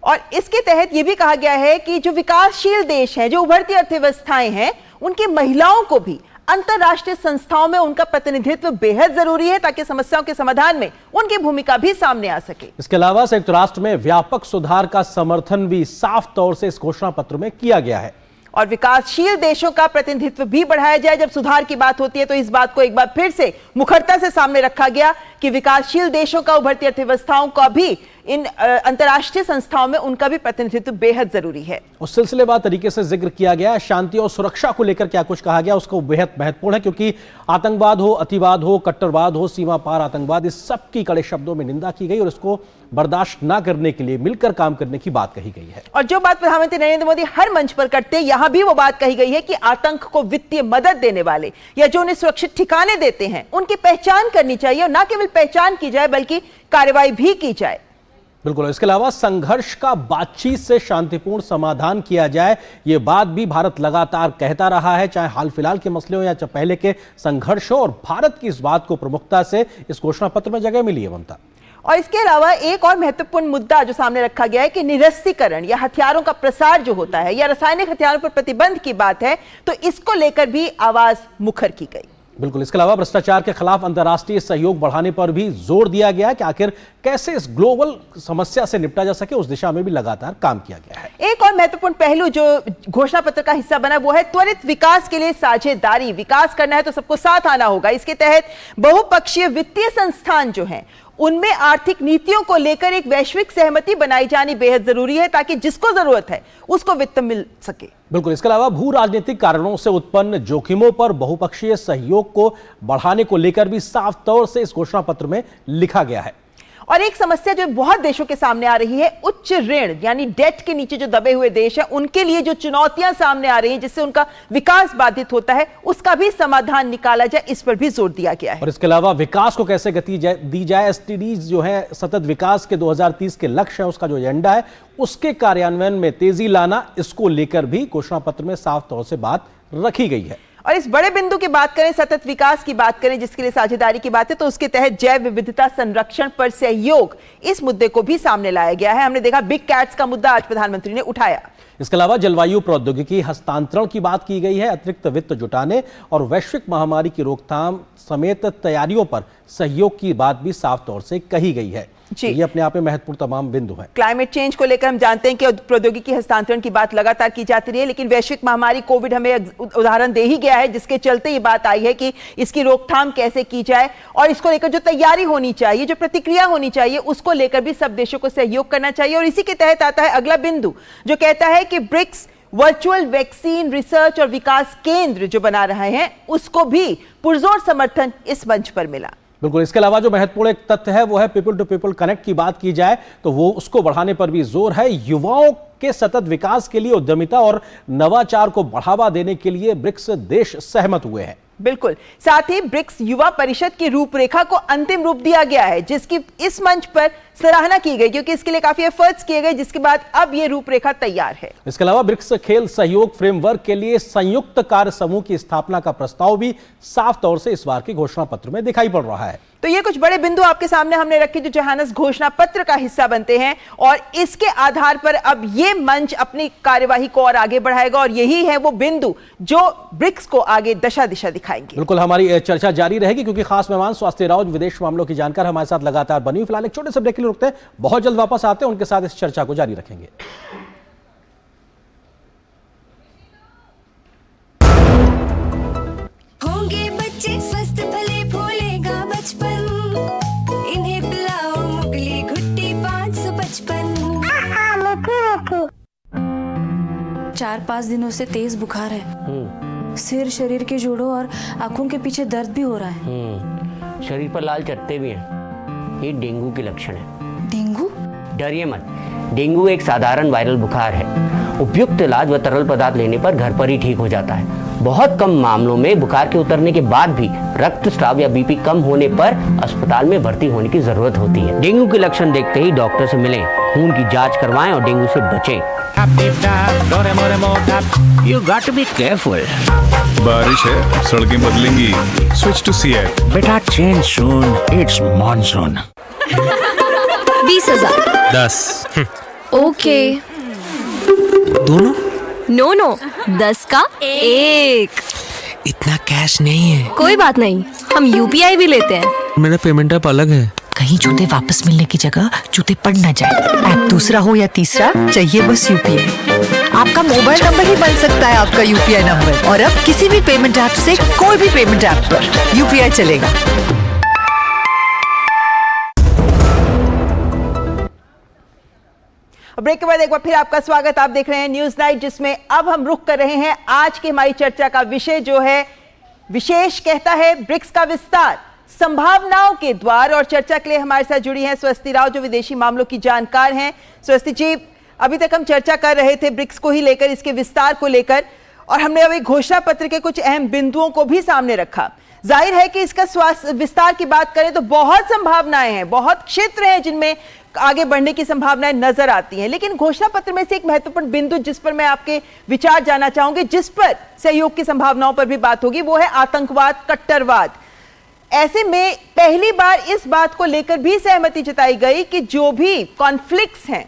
S2: और इसके तहत यह भी कहा गया है कि जो विकासशील देश हैं, जो उभरती अर्थव्यवस्थाएं हैं, उनकी महिलाओं को भी अंतरराष्ट्रीय संस्थाओं में उनका प्रतिनिधित्व बेहद जरूरी है ताकि समस्याओं के समाधान में उनकी भूमिका भी सामने आ सके।
S1: इसके अलावा संयुक्त राष्ट्र में व्यापक सुधार का समर्थन भी साफ तौर से इस घोषणा पत्र में किया गया है
S2: और विकासशील देशों का प्रतिनिधित्व भी बढ़ाया जाए। जब सुधार की बात होती है तो इस बात को एक बार फिर से मुखरता से सामने रखा गया कि विकासशील देशों का, उभरती अर्थव्यवस्थाओं का भी इन अंतर्राष्ट्रीय संस्थाओं में उनका भी प्रतिनिधित्व बेहद जरूरी है।
S1: उस सिलसिलेवार तरीके से जिक्र किया गया, शांति और सुरक्षा को लेकर क्या कुछ कहा गया उसको बेहद महत्वपूर्ण है, क्योंकि आतंकवाद हो, अतिवाद हो, कट्टरवाद हो, सीमा पार आतंकवाद, इस सब की कड़े शब्दों में निंदा की गई और इसको बर्दाश्त ना करने के लिए मिलकर काम करने की बात कही गई है।
S2: और जो बात प्रधानमंत्री नरेंद्र मोदी हर मंच पर करते हैं, यहां भी वो बात कही गई है कि आतंक को वित्तीय मदद देने वाले या जो उन्हें सुरक्षित ठिकाने देते हैं उनकी पहचान करनी चाहिए और न केवल पहचान की जाए बल्कि कार्रवाई भी की जाए।
S1: बिल्कुल, इसके अलावा संघर्ष का बातचीत से शांतिपूर्ण समाधान किया जाए, यह बात भी भारत लगातार कहता रहा है, चाहे हाल फिलहाल के मसले हो या चाहे पहले के संघर्ष हो, और भारत की इस बात को प्रमुखता से इस घोषणा पत्र में जगह मिली है ममता।
S2: और इसके अलावा एक और महत्वपूर्ण मुद्दा जो सामने रखा गया है कि निरस्त्रीकरण या हथियारों का प्रसार जो होता है या रासायनिक हथियारों पर प्रतिबंध की बात है, तो इसको लेकर भी आवाज मुखर की गई।
S1: बिल्कुल, इसके अलावा भ्रष्टाचार के खिलाफ अंतर्राष्ट्रीय सहयोग बढ़ाने पर भी जोर दिया गया कि आखिर कैसे इस ग्लोबल समस्या से निपटा जा सके, उस दिशा में भी लगातार काम किया गया है।
S2: एक और महत्वपूर्ण पहलू जो घोषणा पत्र का हिस्सा बना वो है त्वरित विकास के लिए साझेदारी। विकास करना है तो सबको साथ आना होगा। इसके तहत बहुपक्षीय वित्तीय संस्थान जो हैं उनमें आर्थिक नीतियों को लेकर एक वैश्विक सहमति बनाई जानी बेहद जरूरी है ताकि जिसको जरूरत है उसको वित्त मिल सके।
S1: बिल्कुल, इसके अलावा भू राजनीतिक कारणों से उत्पन्न जोखिमों पर बहुपक्षीय सहयोग को बढ़ाने को लेकर भी साफ तौर से इस घोषणा पत्र में लिखा गया है।
S2: और एक समस्या जो बहुत देशों के सामने आ रही है, उच्च ऋण यानी डेट के नीचे जो दबे हुए देश हैं उनके लिए जो चुनौतियां सामने आ रही हैं जिससे उनका विकास बाधित होता है, उसका भी समाधान निकाला जाए, इस पर भी जोर दिया गया है।
S1: और इसके अलावा विकास को कैसे गति दी जाए, एसडीजीज जो है सतत विकास के 2030 के लक्ष्य है, उसका जो एजेंडा है उसके कार्यान्वयन में तेजी लाना, इसको लेकर भी घोषणा पत्र में साफ तौर से बात रखी गई है।
S2: और इस बड़े बिंदु की बात करें, सतत विकास की बात करें जिसके लिए साझेदारी की बात है, तो उसके तहत जैव विविधता संरक्षण पर सहयोग, इस मुद्दे को भी सामने लाया गया है। हमने देखा बिग कैट्स का मुद्दा आज प्रधानमंत्री ने उठाया।
S1: इसके अलावा जलवायु प्रौद्योगिकी हस्तांतरण की बात की गई है, अतिरिक्त वित्त जुटाने और वैश्विक महामारी की रोकथाम समेत तैयारियों पर सहयोग की बात भी साफ तौर से कही गई है। ये अपने आप में महत्वपूर्ण तमाम बिंदु हैं।
S2: क्लाइमेट चेंज को लेकर हम जानते हैं कि प्रौद्योगिकी हस्तांतरण की बात लगातार की जाती रही है, लेकिन वैश्विक महामारी कोविड हमें उदाहरण दे ही गया है जिसके चलते ये बात आई है कि इसकी रोकथाम कैसे की जाए और इसको लेकर जो तैयारी होनी चाहिए, जो प्रतिक्रिया होनी चाहिए, उसको लेकर भी सब देशों को सहयोग करना चाहिए। और इसी के तहत आता है अगला बिंदु जो कहता है कि ब्रिक्स वर्चुअल वैक्सीन रिसर्च और विकास केंद्र जो बना रहे हैं उसको भी पुरजोर समर्थन इस मंच पर मिला।
S1: बिल्कुल, इसके अलावा जो महत्वपूर्ण एक तथ्य है वो है पीपल टू पीपल कनेक्ट की बात की जाए तो वो उसको बढ़ाने पर भी जोर है। युवाओं के सतत विकास के लिए उद्यमिता और नवाचार को बढ़ावा देने के लिए ब्रिक्स देश सहमत हुए हैं।
S2: बिल्कुल, साथ ही ब्रिक्स युवा परिषद की रूपरेखा को अंतिम रूप दिया गया है जिसकी इस मंच पर सराहना की गई क्योंकि इसके लिए काफी एफर्ट्स किए गए, जिसके बाद अब ये रूपरेखा तैयार है।
S1: इसके अलावा ब्रिक्स खेल सहयोग फ्रेमवर्क के लिए संयुक्त कार्य समूह की स्थापना का प्रस्ताव भी साफ तौर से इस बार के घोषणा पत्र में दिखाई पड़ रहा है।
S2: तो ये कुछ बड़े बिंदु आपके सामने हमने रखे जो जोहान्स घोषणा पत्र का हिस्सा बनते हैं और इसके आधार पर अब ये मंच अपनी कार्यवाही को और आगे बढ़ाएगा और यही है वो बिंदु जो ब्रिक्स को आगे दशा दिशा दिखाएंगे।
S1: बिल्कुल, हमारी चर्चा जारी रहेगी क्योंकि खास मेहमान स्वास्थ्य राव विदेश मामलों की जानकार हमारे साथ लगातार बनी हुई। फिलहाल एक छोटे से ब्रेक के लिए रुकते हैं, बहुत जल्द वापस आते हैं, उनके साथ इस चर्चा को जारी रखेंगे।
S9: होंगे बच्चे स्वस्थ भले भूलेगा बचपन, इन्हें पिलाओ मुगली घुट्टी 555।
S10: 4-5 दिनों से तेज बुखार है, सिर, शरीर के जोड़ों और आंखों के पीछे दर्द भी हो रहा है।
S11: शरीर पर लाल चट्टे भी हैं, ये डेंगू के लक्षण है।
S10: डेंगू?
S11: डरिए मत, डेंगू एक साधारण वायरल बुखार है। उपयुक्त इलाज व तरल पदार्थ लेने पर घर पर ही ठीक हो जाता है। बहुत कम मामलों में बुखार के उतरने के बाद भी रक्तस्राव या बीपी कम होने पर अस्पताल में भर्ती होने की जरूरत होती है। डेंगू के लक्षण देखते ही डॉक्टर से मिलें, खून की जांच करवाएं और डेंगू से बचें।
S12: You got to be careful.
S13: बारिश है, सड़कें बदलेंगी। Switch to CF.
S12: बेटा change soon. It's monsoon.
S9: 20,000।
S13: 10.
S9: Okay.
S12: दोनों?
S9: नो 10 का 1।
S12: इतना कैश नहीं है।
S9: कोई बात नहीं, हम यूपीआई भी लेते हैं।
S12: मेरा पेमेंट ऐप अलग है।
S14: कहीं जूते वापस मिलने की जगह जूते पड़ ना जाए। ऐप दूसरा हो या तीसरा, चाहिए बस यूपीआई। आपका मोबाइल नंबर ही बन सकता है आपका यूपीआई नंबर। और अब किसी भी पेमेंट ऐप से कोई भी पेमेंट ऐप पर यूपीआई चलेगा।
S2: ब्रेक के बाद एक बार फिर आपका स्वागत। आप देख रहे हैं न्यूज नाइट, जिसमें अब हम रुख कर रहे हैं आज की हमारी चर्चा का विषय जो है विशेष कहता है ब्रिक्स का विस्तार, संभावनाओं के द्वार। और चर्चा के लिए हमारे साथ जुड़ी हैं स्वस्ति राव, जो विदेशी मामलों की जानकार हैं। स्वस्ति जी, अभी तक हम चर्चा कर रहे थे ब्रिक्स को ही लेकर, इसके विस्तार को लेकर, और हमने अभी घोषणा पत्र के कुछ अहम बिंदुओं को भी सामने रखा। जाहिर है कि इसका विस्तार की बात करें तो बहुत संभावनाएं हैं, बहुत क्षेत्र हैं जिनमें आगे बढ़ने की संभावनाएं नजर आती हैं। लेकिन घोषणा पत्र में से एक महत्वपूर्ण बिंदु जिस पर मैं आपके विचार जानना चाहूंगी, जिस पर सहयोग की संभावनाओं पर भी बात होगी, वो है आतंकवाद, कट्टरवाद। ऐसे में पहली बार इस बात को लेकर भी सहमति जताई गई कि जो भी कॉन्फ्लिक्ट्स हैं,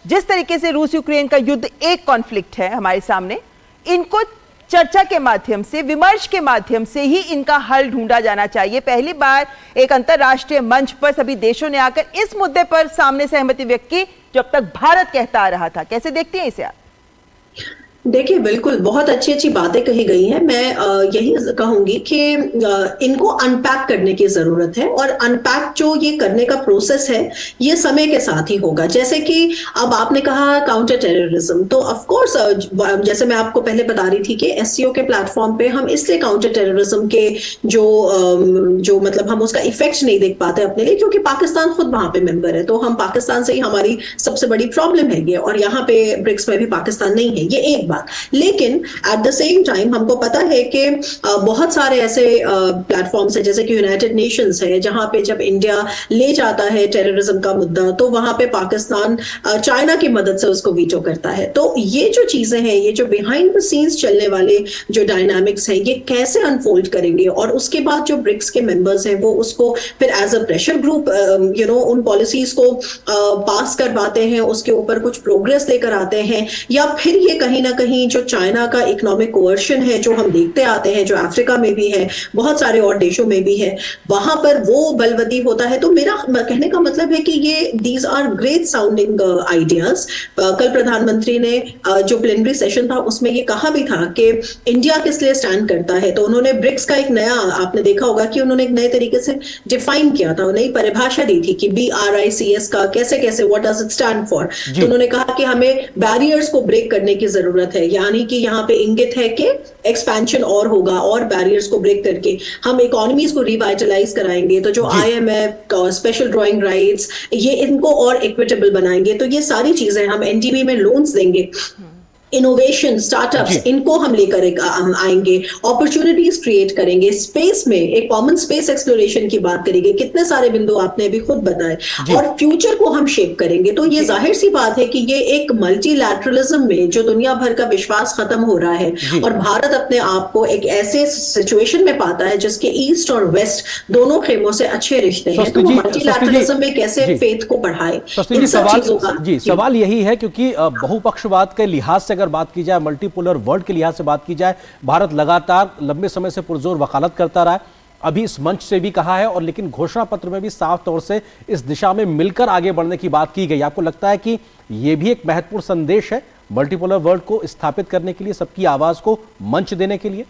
S2: जिस तरीके से रूस यूक्रेन का युद्ध एक कॉन्फ्लिक्ट है हमारे सामने, इनको चर्चा के माध्यम से, विमर्श के माध्यम से ही इनका हल ढूंढा जाना चाहिए। पहली बार एक अंतरराष्ट्रीय मंच पर सभी देशों ने आकर इस मुद्दे पर सामने सहमति व्यक्त की, जब तक भारत कहता आ रहा था। कैसे देखते हैं इसे आप?
S6: देखिए, बिल्कुल बहुत अच्छी अच्छी बातें कही गई हैं। मैं यही कहूंगी कि इनको अनपैक करने की जरूरत है, और अनपैक जो ये करने का प्रोसेस है ये समय के साथ ही होगा। जैसे कि अब आपने कहा काउंटर टेररिज्म, तो ऑफ कोर्स जैसे मैं आपको पहले बता रही थी कि एससीओ के प्लेटफॉर्म पे हम इसलिए काउंटर टेररिज्म के जो मतलब हम उसका इफेक्ट नहीं देख पाते अपने लिए, क्योंकि पाकिस्तान खुद वहां पे मेंबर है। तो हम पाकिस्तान से ही हमारी सबसे बड़ी प्रॉब्लम है ये, और यहाँ पे ब्रिक्स में भी पाकिस्तान नहीं है, ये एक बात। लेकिन एट द सेम टाइम हमको पता है कि बहुत सारे ऐसे प्लेटफॉर्म्स हैं, जैसे कि यूनाइटेड नेशंस है, जहां पे जब इंडिया ले जाता है टेररिज्म का मुद्दा, तो वहां पे पाकिस्तान चाइना की मदद से उसको वीटो करता है। तो ये जो चीजें हैं, ये जो बिहाइंड द सीन्स चलने वाले जो डायनामिक्स हैं, ये कैसे अनफोल्ड करेंगे, और उसके बाद जो ब्रिक्स के मेंबर्स हैं वो उसको फिर एज अ प्रेशर ग्रुप उन पॉलिसीज को पास करवाते हैं, उसके ऊपर कुछ प्रोग्रेस लेकर आते हैं, या फिर ये कहीं ना कहीं जो चाइना का इकोनॉमिक कोअर्शन है, जो हम देखते आते हैं, जो अफ्रीका में भी है, बहुत सारे और देशों में भी है, वहां पर वो बलवती होता है। तो मेरा कहने का मतलब है कि ये these are great sounding ideas. कल प्रधानमंत्री ने जो प्लेनरी सेशन था उसमें ये कहा भी था कि इंडिया किस लिए स्टैंड करता है। तो उन्होंने ब्रिक्स का एक नया, आपने देखा होगा कि उन्होंने एक नए तरीके से डिफाइन किया था, नई परिभाषा दी थी कि BRICS का कैसे कैसे, what does it stand for. तो उन्होंने कहा कि हमें बैरियर्स को ब्रेक करने की जरूरत है, यानी कि यहाँ पे इंगित है कि एक्सपेंशन और होगा, और बैरियर्स को ब्रेक करके हम इकोनॉमीज को रिवाइटलाइज कराएंगे। तो जो IMF, स्पेशल ड्रॉइंग राइट्स, ये इनको और इक्विटेबल बनाएंगे। तो ये सारी चीजें हम NDB में लोन्स देंगे, इनोवेशन, स्टार्टअप्स, इनको हम लेकर आएंगे, अपॉर्चुनिटीज क्रिएट करेंगे, स्पेस में एक कॉमन स्पेस एक्सप्लोरेशन की बात करेंगे। कितने सारे बिंदु आपने अभी खुद बताए, और फ्यूचर को हम शेप करेंगे। तो ये जाहिर सी बात है कि ये एक मल्टीलैटरलिज्म में जो दुनिया भर का विश्वास खत्म हो रहा है, और भारत अपने आप को एक ऐसे सिचुएशन में पाता है जिसके ईस्ट और वेस्ट दोनों खेमों से अच्छे रिश्ते हैं। तो मल्टीलैटरलिज्म में कैसे फेथ को बढ़ाए,
S1: सवाल यही है, क्योंकि बहुपक्षवाद के लिहाज से अगर बात की जाए, मल्टीपोलर वर्ल्ड के लिहाज से बात की जाए, भारत लगातार लंबे समय से पुरजोर वकालत करता रहा है। अभी इस मंच से भी कहा है, और लेकिन घोषणा पत्र में भी साफ तौर से इस दिशा में मिलकर आगे बढ़ने की बात की गई। आपको लगता है कि यह भी एक महत्वपूर्ण संदेश है मल्टीपोलर वर्ल्ड को स्थापित करने के लिए, सबकी आवाज को मंच देने के लिए?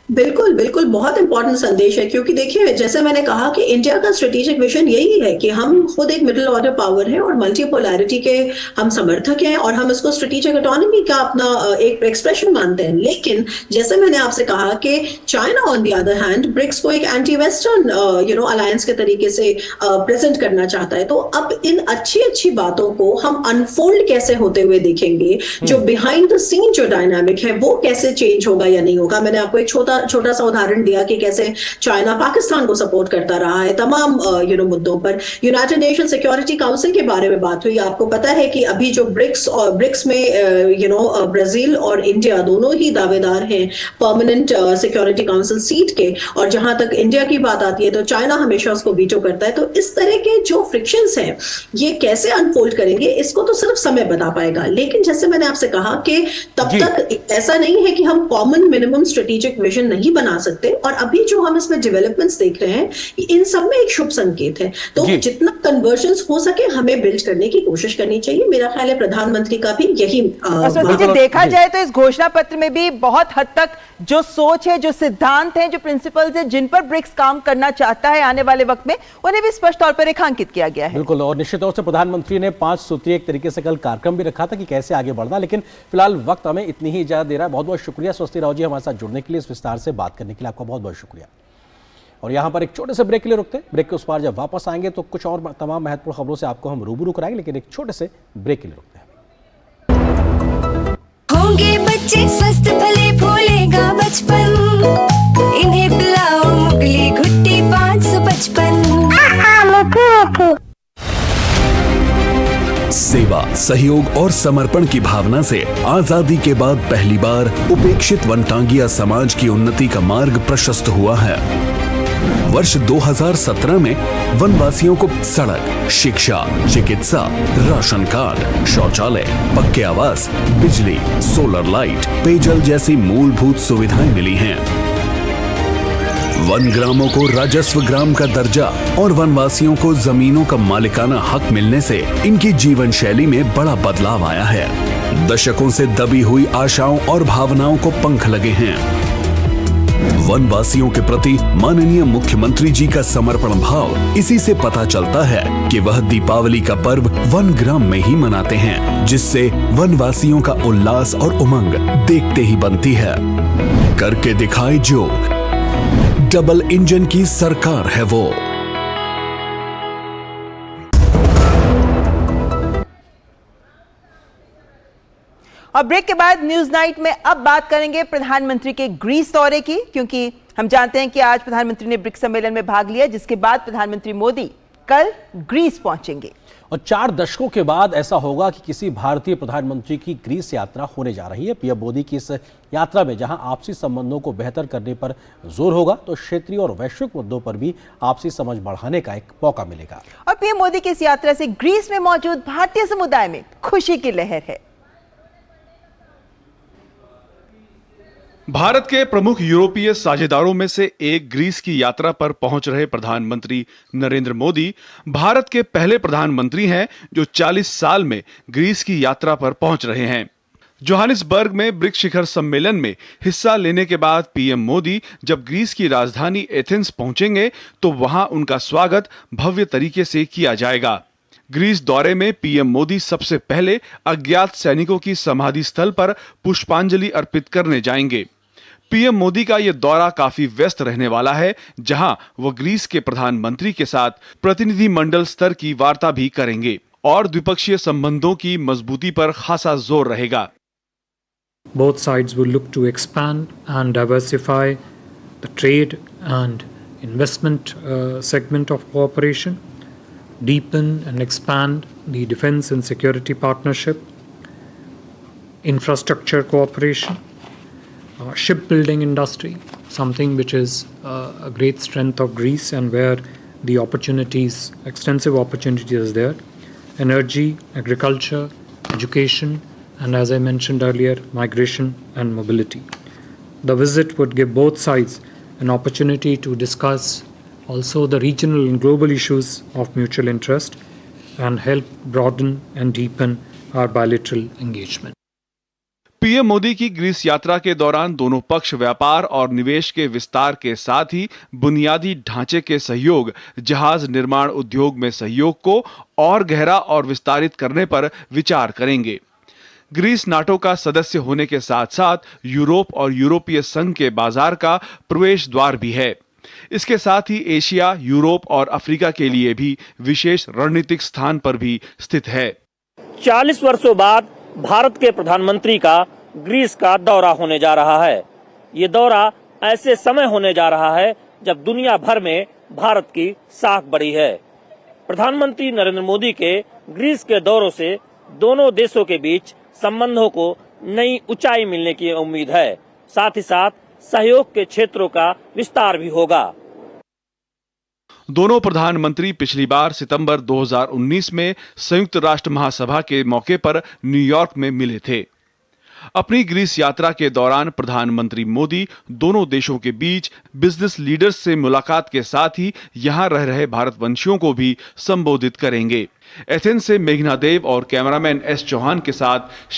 S6: बिल्कुल बिल्कुल, बहुत इंपॉर्टेंट संदेश है। क्योंकि देखिए, जैसे मैंने कहा कि इंडिया का स्ट्रेटेजिक विजन यही है कि हम खुद एक मिडिल ऑर्डर पावर है, और मल्टीपोलैरिटी के हम समर्थक हैं, और हम इसको स्ट्रेटेजिक ऑटोनॉमी का अपना एक एक्सप्रेशन मानते हैं। लेकिन जैसे मैंने आपसे कहा कि China on the other hand BRICS को एक एंटी वेस्टर्न अलायंस के तरीके से प्रेजेंट करना चाहता है। तो अब इन अच्छी अच्छी बातों को हम अनफोल्ड कैसे होते हुए देखेंगे, जो बिहाइंड द सीन जो डायनामिक है वो कैसे चेंज होगा या नहीं होगा। मैंने आपको एक छोटा सा उदाहरण दिया कि कैसे चाइना पाकिस्तान को सपोर्ट करता रहा है तमाम मुद्दों पर। यूनाइटेड नेशन सिक्योरिटी काउंसिल के बारे में बात हुई। आपको पता है कि अभी जो ब्रिक्स में ब्राजील और इंडिया दोनों ही दावेदार हैं परमानेंट सिक्योरिटी काउंसिल सीट के, और जहां तक इंडिया की बात आती है तो चाइना हमेशा उसको वीटो करता है। तो इस तरह के जो फ्रिक्शंस हैं ये कैसे अनफोल्ड करेंगे, इसको तो सिर्फ समय बता पाएगा। लेकिन जैसे मैंने आपसे कहा कि तब तक ऐसा नहीं है कि हम कॉमन मिनिमम स्ट्रेटेजिक विजन नहीं बना सकते, और अभी जो हम इसमें डेवलपमेंट्स देख रहे हैं इन सब में एक शुभ संकेत है। तो जितना कन्वर्जन्स हो सके हमें बिल्ड करने की कोशिश करनी चाहिए। मेरा ख्याल है प्रधानमंत्री का भी यही
S2: देखा जाए तो इस घोषणा पत्र में भी बहुत हद तक जो सोच है, जो सिद्धांत है, जो प्रिंसिपल्स है, जिन पर ब्रिक्स काम करना चाहता है आने वाले वक्त में, उन्हें भी स्पष्ट तौर पर रेखांकित किया गया है।
S1: बिल्कुल, और निश्चित तौर से प्रधानमंत्री ने 5 सूत्रीय एक तरीके से कल कार्यक्रम भी रखा था कि कैसे आगे बढ़ना, लेकिन फिलहाल वक्त हमें इतनी ही इजाजत दे रहा है। बहुत बहुत शुक्रिया स्वस्ति राव जी हमारे साथ जुड़ने के लिए, इस विस्तार से बात करने के लिए आपका बहुत बहुत शुक्रिया। और यहाँ पर एक छोटे से ब्रेक के लिए रुकते हैं। ब्रेक के उस पार जब वापस आएंगे तो कुछ और तमाम महत्वपूर्ण खबरों से आपको हम रूबरू कराएंगे, लेकिन एक छोटे से ब्रेक के लिए रुकते हैं।
S9: होंगे बच्चे स्वस्थ भले फूलेगा बचपन, इन्हें पिलाओ मुगली घुट्टी 555।
S15: सेवा, सहयोग और समर्पण की भावना से आजादी के बाद पहली बार उपेक्षित वनटांगिया समाज की उन्नति का मार्ग प्रशस्त हुआ है। वर्ष 2017 में वनवासियों को सड़क, शिक्षा, चिकित्सा, राशन कार्ड, शौचालय, पक्के आवास, बिजली, सोलर लाइट, पेयजल जैसी मूलभूत सुविधाएं मिली हैं। वन ग्रामों को राजस्व ग्राम का दर्जा और वनवासियों को जमीनों का मालिकाना हक मिलने से इनकी जीवन शैली में बड़ा बदलाव आया है। दशकों से दबी हुई आशाओं और भावनाओं को पंख लगे हैं। वनवासियों के प्रति माननीय मुख्यमंत्री जी का समर्पण भाव इसी से पता चलता है कि वह दीपावली का पर्व वन ग्राम में ही मनाते हैं, जिससे वनवासियों का उल्लास और उमंग देखते ही बनती है। करके दिखाए जो, डबल इंजन की सरकार है वो।
S2: और ब्रेक के बाद न्यूज नाइट में अब बात करेंगे प्रधानमंत्री के ग्रीस दौरे की, क्योंकि हम जानते हैं कि आज प्रधानमंत्री ने ब्रिक्स सम्मेलन में भाग लिया, जिसके बाद प्रधानमंत्री मोदी कल ग्रीस पहुंचेंगे।
S1: और 4 दशकों के बाद ऐसा होगा कि किसी भारतीय प्रधानमंत्री की ग्रीस यात्रा होने जा रही है। पीएम मोदी की इस यात्रा में जहां आपसी संबंधों को बेहतर करने पर जोर होगा, तो क्षेत्रीय और वैश्विक मुद्दों पर भी आपसी समझ बढ़ाने का एक मौका मिलेगा।
S2: और पीएम मोदी की इस यात्रा से ग्रीस में मौजूद भारतीय समुदाय में खुशी की लहर है।
S13: भारत के प्रमुख यूरोपीय साझेदारों में से एक ग्रीस की यात्रा पर पहुंच रहे प्रधानमंत्री नरेंद्र मोदी भारत के पहले प्रधानमंत्री हैं जो 40 साल में ग्रीस की यात्रा पर पहुंच रहे हैं। जोहानिसबर्ग में ब्रिक्स शिखर सम्मेलन में हिस्सा लेने के बाद पीएम मोदी जब ग्रीस की राजधानी एथेंस पहुंचेंगे तो वहां उनका स्वागत भव्य तरीके से किया जाएगा। ग्रीस दौरे में पीएम मोदी सबसे पहले अज्ञात सैनिकों की समाधि स्थल पर पुष्पांजलि अर्पित करने जाएंगे। पीएम मोदी का यह दौरा काफी व्यस्त रहने वाला है, जहां वो ग्रीस के प्रधानमंत्री के साथ प्रतिनिधि मंडल स्तर की वार्ता भी करेंगे और द्विपक्षीय संबंधों की मजबूती पर खासा जोर रहेगा।
S16: Both sides will look to expand and diversify the trade and investment segment of cooperation, deepen and expand the defense and security partnership, infrastructure cooperation, shipbuilding industry, something which is a great strength of Greece and where the opportunities, extensive opportunities is there, energy, agriculture, education, and as I mentioned earlier, migration and mobility. The visit would give both sides an opportunity to discuss also the regional and global issues of mutual interest and help broaden and deepen our bilateral engagement.
S13: PM Modi की Greece यात्रा के दौरान दोनों पक्ष व्यापार और निवेश के विस्तार के साथ ही बुनियादी ढांचे के सहयोग, जहाज निर्माण उद्योग में सहयोग को और गहरा और विस्तारित करने पर विचार करेंगे। ग्रीस नाटो का सदस्य होने के साथ साथ यूरोप और यूरोपीय संघ के बाजार का प्रवेश द्वार भी है। इसके साथ ही एशिया, यूरोप और अफ्रीका के लिए भी विशेष रणनीतिक स्थान पर भी स्थित है।
S17: 40 वर्षों बाद भारत के प्रधानमंत्री का ग्रीस का दौरा होने जा रहा है। ये दौरा ऐसे समय होने जा रहा है जब दुनिया भर में भारत की साख बढ़ी है। प्रधानमंत्री नरेंद्र मोदी के ग्रीस के दौरों से दोनों देशों के बीच संबंधों को नई ऊंचाई मिलने की उम्मीद है। साथ ही साथ सहयोग के क्षेत्रों का विस्तार भी होगा।
S13: दोनों प्रधानमंत्री पिछली बार सितंबर 2019 में संयुक्त राष्ट्र महासभा के मौके पर न्यूयॉर्क में मिले थे। अपनी ग्रीस यात्रा के दौरान प्रधानमंत्री मोदी दोनों देशों के बीच बिजनेस लीडर्स से मुलाकात के साथ ही यहां रह रहे भारतवंशियों को भी संबोधित करेंगे। एथेंस से मेघना देव और कैमरामैन एस चौहान के साथ